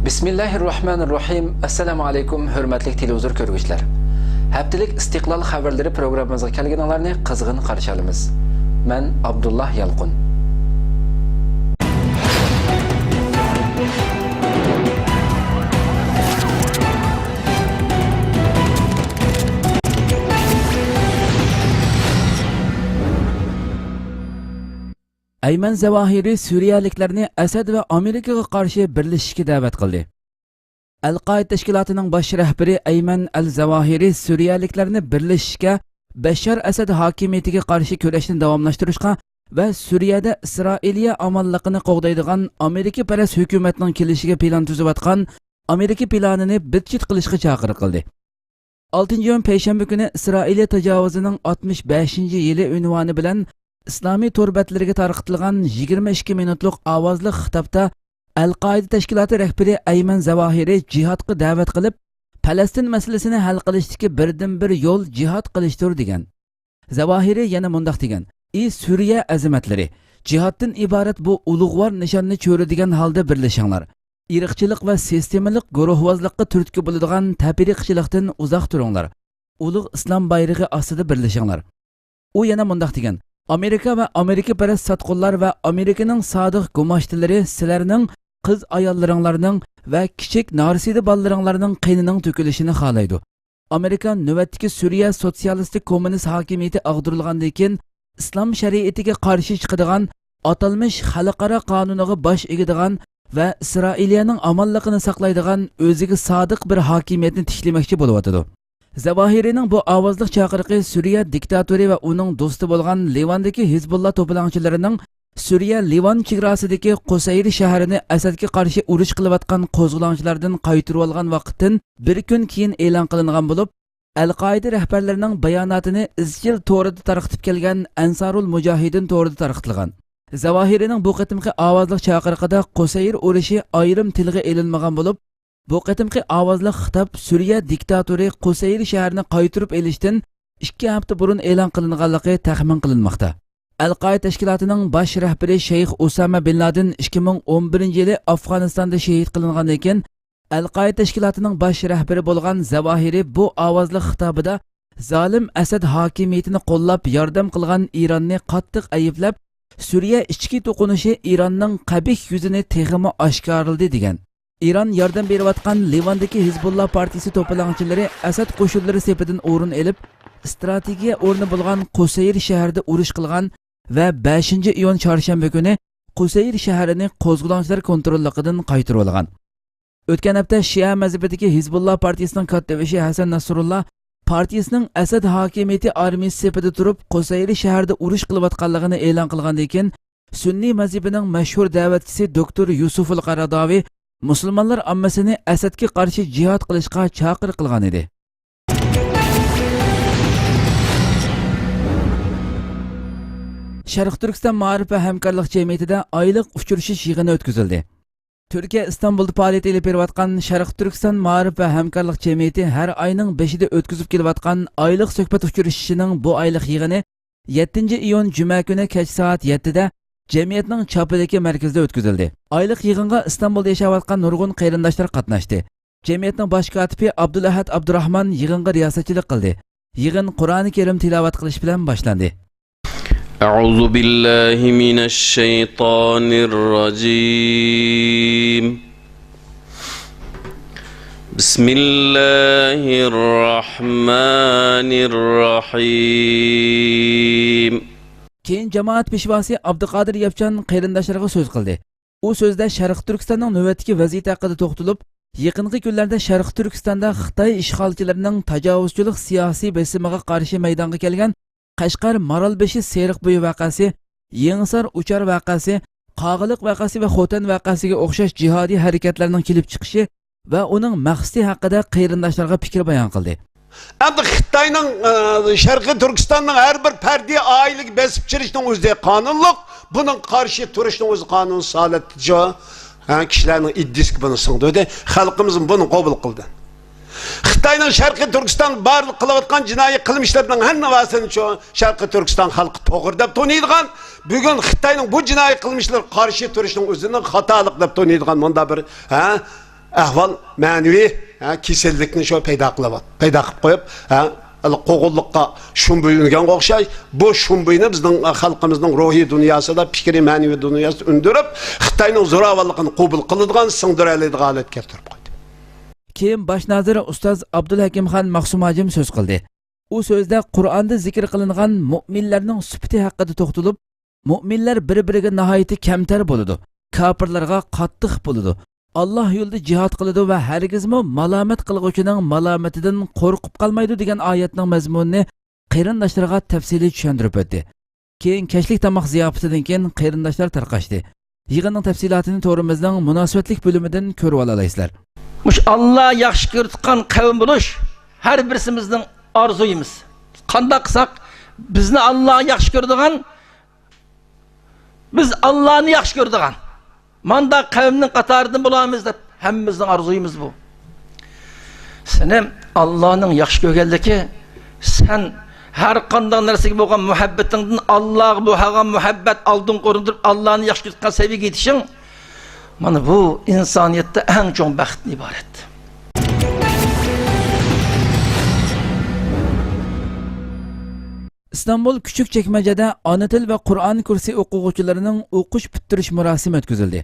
Bismillahirrahmanirrahim. Assalamu alaykum, hurmatli televizor ko'ruvchilar. Haftalik istiqlol xabarlari programmamizga kelganlarni qizg'in qarshi olamiz. Men Abdullah Yalqun. Ayman Zavahiri Suriyaliklarni Asad va Amerikaga qarshi birlashishga da'vat qildi. Al-Qoida tashkilotining bosh rahbari Ayman al-Zavahiri Suriyaliklarni birlashishga, Bashar Asad hokimiyatiga qarshi kurashni davomlashtirishga va Suriyada Isroiliya amalligini qo'g'daydigan Amerika parast hukumatning kelishiga plan tuzayotgan Amerika planini bitchit qilishga chaqiriq qildi. 6-iyun payshanba kuni Isroiliya tajovuzining 65-yili unvoni bilan İslomiy torbatlariga tarqatilgan 22 minutlik ovozli xitobda Al-Qoida tashkiloti rahbari Ayman Zavahiri jihodga da'vat qilib, Falastin masalasini hal qilishdagi birdan-bir yo'l jihod qilishdir degan. Zavahiri yana mundaq degan: "Ey Suriya azimatlari, jihoddan iborat bu ulug'vor nishonni cho'radigan holda birlashinglar. Irqchilik va sistemalik guruhvozlikqa turtki bo'ladigan tafriqchilikdan uzoq turinglar. Ulug' islom bayrog'i ostida birlashinglar." U yana mundaq degan: Amerika va Amerika parast satqunlar va Amerikaning sodiq gumochtilari sizlarning qiz ayollaringlarning va kichik narsida bolalaringlarning qinining to'kilishini xohlaydi. Amerika navbatdagi Suriya sotsialistik kommunist hokimiyati ag'dirilgandan keyin islom shariatiga qarshi chiqadigan atalmish xalqaro qonuniga bosh egadigan va Isroiliyaning amonligini saqlaydigan o'ziga sodiq bir hokimiyatni tishlamoqchi bo'layotdi. Zavahirining bu ovozli chaqiriqi Suriya diktatori va uning do'sti bo'lgan Livandagi Hizbullah to'planchilarining Suriya Livan chegarasidagi Qusayr shahrini Asadga qarshi urush qilayotgan qo'zg'olonchilardan qaytirib olgan vaqtdan bir kun keyin e'lon qilingan bo'lib, Al-Qoida rahbarlarining bayonotini izchil to'rida tarqatib kelgan Ansarul Mujahidin to'rida tarqatilgan. Zavahirining bu qatimqi ovozli chaqiriqida Qusayr urushi ayrim tilga elinmagan bo'lib, bu qatimqi ovozli xitob Suriya diktatori Qusayr shaharini qaytirib elishdan 2 hafta burun e'lon qilinganligi taxmin qilinmoqda. Al-Qoida tashkilotining bosh rahbari Shayx Usama bin Laden 2011-yili Afg'onistonda shahid qilingandan keyin Al-Qoida tashkilotining bosh rahbari bo'lgan Zavahiri bu ovozli xitobida zolim Asad hokimiyatini qo'llab yordam qilgan Ironni qattiq ayblab, Suriya ichki to'qinishi Ironning qabih yuzini texmi oshkorladi degan. İran yardım berayotgan Livandagi Hizbullah partiyasi to'planchilari Asad qo'shinlari sepidan o'rin elib, strategiya o'rni bo'lgan Qusayr shahrida urush qilgan va 5-iyun chorshanba kuni Qusayr shahrini qo'zg'olonchilar kontrolligidan qaytirib olgan. O'tgan hafta Shia mazhabidagi Hizbullah partiyasining katibi Hasan Nasrullah partiyasining Asad hokimiyati armiyasi sepida turib Qusayr shahrida urush qilayotganligini e'lon qilgandan keyin Sunniy mazhabining mashhur da'vatchisi doktor Yusuf al-Qaradawi Müslümanlar ammasini Asadga qarshi jihad qilishga chaqiriq qilgan edi. Sharq Turkiston ma'rif va hamkorlik jamiyatida oylik uchrashish yig'ini o'tkazildi. Turkiya Istanbulda faoliyat olib berayotgan Sharq Turkiston ma'rif va hamkorlik jamiyati har oyning 5-ida o'tkazib kelayotgan oylik suhbat uchrashishining bu oylik yig'ini 7-iyun juma kuni kech soat 7da Cemiyetning Çapıdaki merkezde o'tkazildi. Aylık yig'inga İstanbulda yashayotgan nurg'un qarindoshlar qatnashdi. Cemiyetning bosh kotibi Abdulahad Abdurahman yig'inga riyosatchilik qildi. Yig'in Qur'oni Karim tilovat qilish bilan boshlandi. A'udhu billahi minash shaytonir rajim. Bismillahirrahmanirrahim. Keyin jamoat peshvosi Abduqodir Yapchan qarindoshlarga so'z qildi. U so'zda Sharq Turkistonning navbatdagi vaziyati haqida to'xtalib, yaqinqi kunlarda Sharq Turkistonda Xitoy ishg'olchilarining tajovuzchilik siyosiy besimiga qarshi maydonga kelgan Qashqar Maralbeshi Seriqbo'yi vaqasi, Yengsar Uchar vaqasi, Qog'iliq vaqasi va Xotan vaqasiga o'xshash jihodiy harakatlarning kelib chiqishi va uning maqsadi haqida qarindoshlarga fikr bayon qildi. Endi Xitoyning Sharqiy Turkistonning har bir fardiy oilaga besib kirishning o'zi qonunliq, buning qarshi turishning o'zi qonun solatijo. Kishilarning iddiasi buni singdi, xalqimiz buni qabul qildi. Xitoyning Sharqiy Turkiston barliq qilayotgan jinoiy qilmishlarning hammasini Sharqiy Turkiston xalqi to'g'ri deb to'naydigan, bugun Xitoyning bu jinoiy qilmishlar qarshi turishning o'zini xatolik deb to'naydigan bunda bir ahvol ma'naviy kasallikni shu paydo qilib qo'yib qo'g'illiqqa shumbuyilgan o'xshash bu shumbuyni bizning xalqimizning ruhiy dunyosida fikriy ma'naviy dunyosida undirib xitoyning zo'ravonligini qabul qiladigan singdiradigan holat keltirib qo'ydi. Keyin bosh nazir ustoz Abdulhakimxon Maqsumajim so'z qildi. U so'zda Qur'onda zikr qilingan mu'minlarning sifati haqida to'xtalib, mu'minlar bir-biriga nihoyatda kamtar bo'ladi, kofirlarga qattiq bo'ladi. Allah yo'lida jihad qiladi va hargizmi malomat qilguvchining malomatidan qo'rqib qolmaydi degan oyatning mazmunini qarindoshlarga tafsiliy tushuntirib o'tdi. Keyin kechlik tomoq ziyofatidan keyin qarindoshlar tarqashdi. Yig'inning tafsilotini to'rimizning munosabatlik bo'limidan ko'rib olasizlar. Mush Allah yaxshi ko'rgan qavm bo'lish har birimizning orzuyimiz. Qanday qilsak bizni Allah yaxshi ko'radigan, biz Allah'ni yaxshi ko'radigan manda qavmning qatoridan bo'lamiz deb hammamizning orzuyimiz bu. Senem Allah'ning yaxshi ko'rganligi, sen har qanday narsaga bo'lgan muhabbatingdan Alloh bu haga muhabbat oldin ko'rindirib Allah'ni yaxshi ko'rgan seviyaga yetishing, mana bu insoniyatda eng cho'ng baxtdan iborat. İstanbul Küçükçekmece'de ana til ve Kur'an kursi o'quvchilarining o'qish bitirish murosimi o'tkazildi.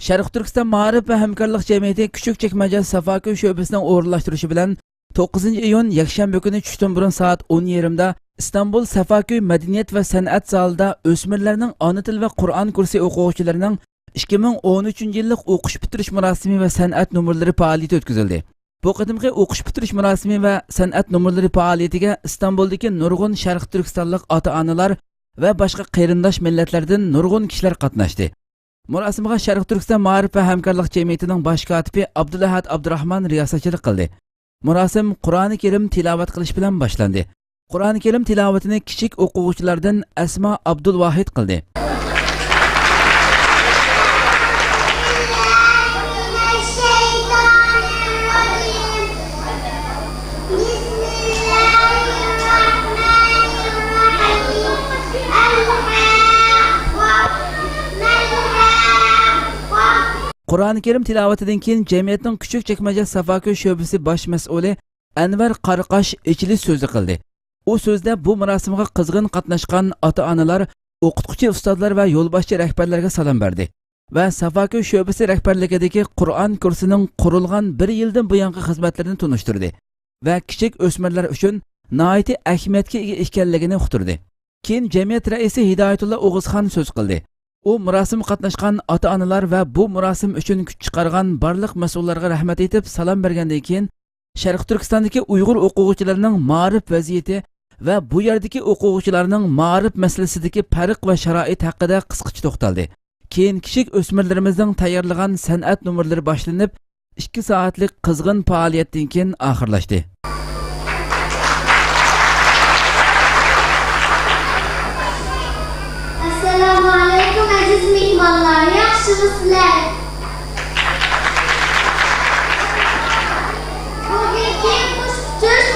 Sharq Turkiston Ma'rif va hamkorlik jamiyati Küçükçekmece Safaköy sho'basining o'rinlashtirishi bilan 9 iyun yakshanba kuni tushdan burun soat 10:30 da İstanbul Safaköy Madaniyat va san'at zalida o'smirlarning ana til va Qur'on kursi o'quvchilarining 2013 yillik o'qish bitirish murosimi va san'at nomerlari faoliyati o'tkazildi. Bu qadimgi o'qish bitirish murosimi va san'at nomerlari faoliyatiga İstanbuldagi nurg'un Sharq Turkistonlik ota-onalar va boshqa qarindosh millatlardan nurg'un kishilar qatnashdi. Murosimga Sharq Turkiston Ma'rif va hamkorlik jamiyatining bosh kotibi Abdulahad Abdurahmon riyosatchilik qildi. Murosim Qur'oni Karim tilovat qilish bilan boshlandi. Qur'oni Karim tilovatini kichik o'quvchilardan Asma Abdulvohid qildi. Qur'oni Karim tilovatidan keyin jamiyatning Küçükçekmece Safaköy sho'basi bosh mas'uli Anvar Qarqash ichilish so'zi qildi. U so'zda bu marosimga qizg'in qatnashgan ota-onalar, o'qituvchi ustozlar va yo'lboshchi rahbarlarga salom berdi va Safaköy sho'basi rahbarligidagi Qur'on kursining qurilgan 1 yildan buyongi xizmatlarini tunishtirdi va kichik o'smirlar uchun nihoyatda ahamiyatga ega ekanligini uqtirdi. Keyin jamiyat raisi Hidoyatulloh O'g'izxon so'z qildi. U murosim qatnashgan ota-onalar va bu murosim uchun kuch chiqargan barliq mas'ullarga rahmat etib salom bergandan keyin Sharq Turkistondagi Uyg'ur o'quvchilarining ma'rif vaziyati va bu yerdagi o'quvchilarning ma'rif masalasidagi farq va sharoit haqida qisqacha to'xtaldi. Keyin kichik o'smirlarimizning tayyorlagan san'at nomerlari boshlanib, 2 soatlik qizg'in faoliyatdan keyin oxirlashdi. Assalomu alaykum aziz mehmonlar, yaxshimisizlar? Bugungi qo'shiq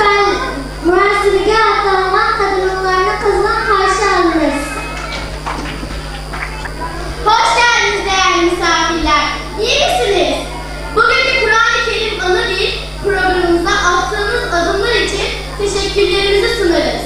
murosimiga atalgan qadrdonlarni qizg'in qarshi olamiz. Hoş geldiniz değerli misafirler. İyi misiniz? Bugünkü Kur'an-ı Kerim ana dil programımıza attığınız adımlar için teşekkürlerimizi sunarız.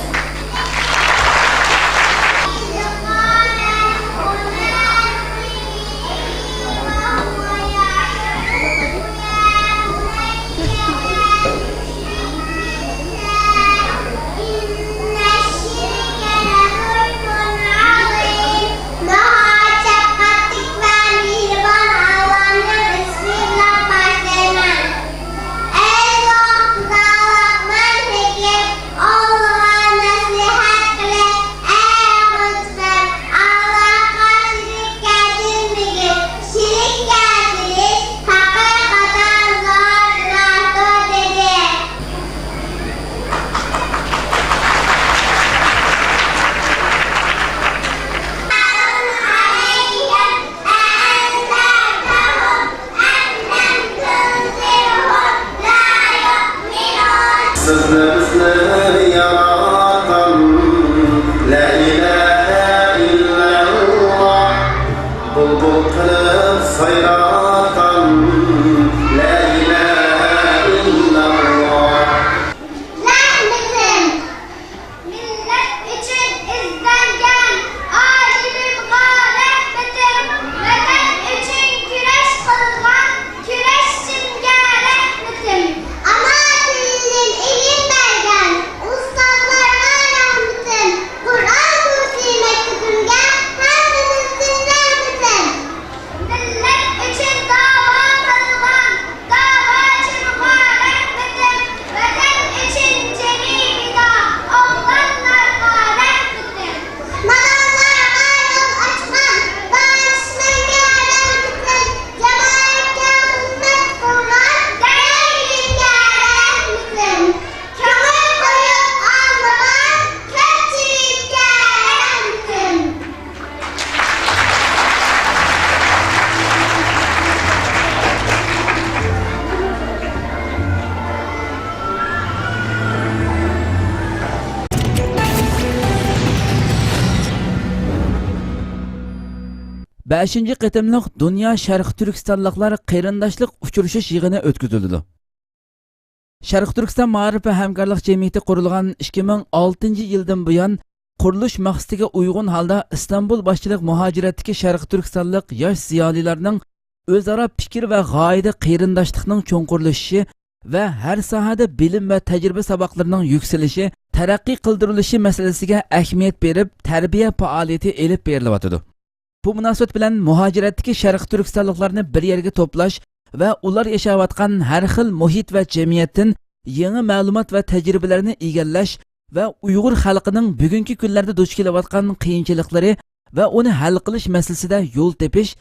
5-ci qitimliq Dünya Şərq Türkistonliklar qarindoshlik uchrashish yig'ini o'tkazildi. Şərq Türkiston Ma'rif va hamkorlik jamiyati qurilgan 2006-yildan buyon qurilish maqsadiga uyg'un holda İstanbul boshchilik muhojiratdagi Şərq Türkistonlik yosh ziyolilarning o'zaro fikr va g'oyada qarindoshlikning cho'nqurlashishi va har sohada bilim va tajriba saboqlarining yuksalishi, taraqqiy qildirilishi masalasiga ahamiyat berib, tarbiya faoliyati elib berilyotdi. Bu munosabat bilan muhojiratdagi Şərq Türkistonliklarni bir yerga to'plash va ular yashayotgan har xil muhit va jamiyatdan yangi ma'lumot va tajribalarni egallash va Uyg'ur xalqining bugungi kunlarda duch kelayotgan qiyinchiliklari va uni hal qilish masalasida yo'l tepish,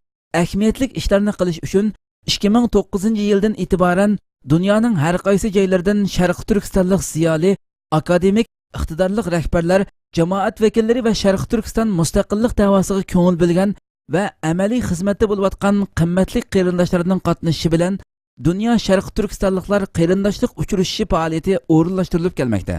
ahamiyatli ishlarni qilish uchun 2009-yildan e'tiboran dunyoning har qaysi joylaridan Şərq Türkistonlik ziyoli, akademik, iqtidorli rahbarlar, jamoat vakillari va Şərq Türkiston mustaqillik davosiga ko'ngil bilgan va amaliy xizmatda bo'layotgan qimmatli qarindoshlarining qatnashishi bilan Dünya Şərq Türkistonliklar qarindoshlik uchrashishi faoliyati o'rinlashtirilib kelmoqda.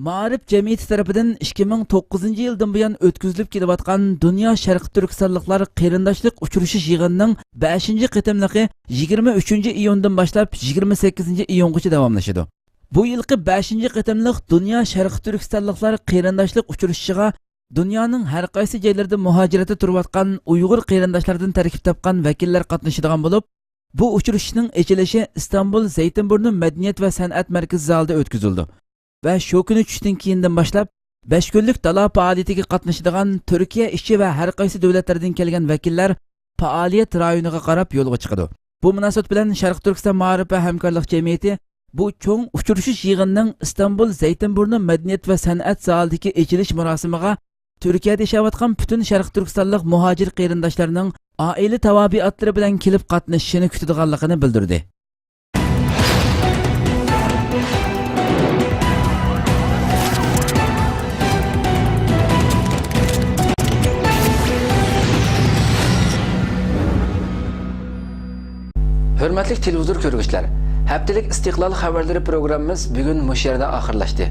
Ma'rif jamiyati tomonidan 2009-yildan buyon o'tkazilib kelayotgan Dünya Şərq Türkistonliklar qarindoshlik uchrashish yig'inining 5-qitimligi 23-iyundan boshlab 28-iyungacha davomlashadi. Bu yilgi 5-qitimliq Dünya Şərq Türkistonliklar qarindoshlik uchrashishiga dunyoning har qaysi joylarida muhojiratda turayotgan Uyg'ur qarindoshlardan tarkib topgan vakillar qatnashadigan bo'lib, bu uchrashishning ochilishi İstanbul Zaytinburnu Madaniyat va san'at markazi zalida o'tkazildi. Va shu kuni tushdan keyindan boshlab 5 kunlik dala faoliyatiga qatnashadigan Turkiya ishchi va har qaysi davlatlardan kelgan vakillar faoliyat rayoniga qarab yo'lga chiqadi. Bu munosabat bilan Şərq Türkiston Ma'rif va hamkorlik jamiyati bu cho'ng uchrashish yig'inining İstanbul Zaytinburnu Madaniyat va san'at zalidagi ochilish murosimiga Turkiyada yashayotgan butun Şərq Türkistonlik muhojir qarindoshlarining oila tavobiatlari bilan kelib qatnashishini kutadiganligini bildirdi. Hürmetli televizor ko'rguvchilar, haftalik istiqlol xabarlari programmamiz bugun mush yerda oxirlashdi.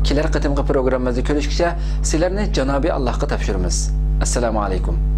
Kelar qatimqi programmamizni ko'rishgacha sizlarni Janobi Allohga topshiramiz. Assalomu alaykum.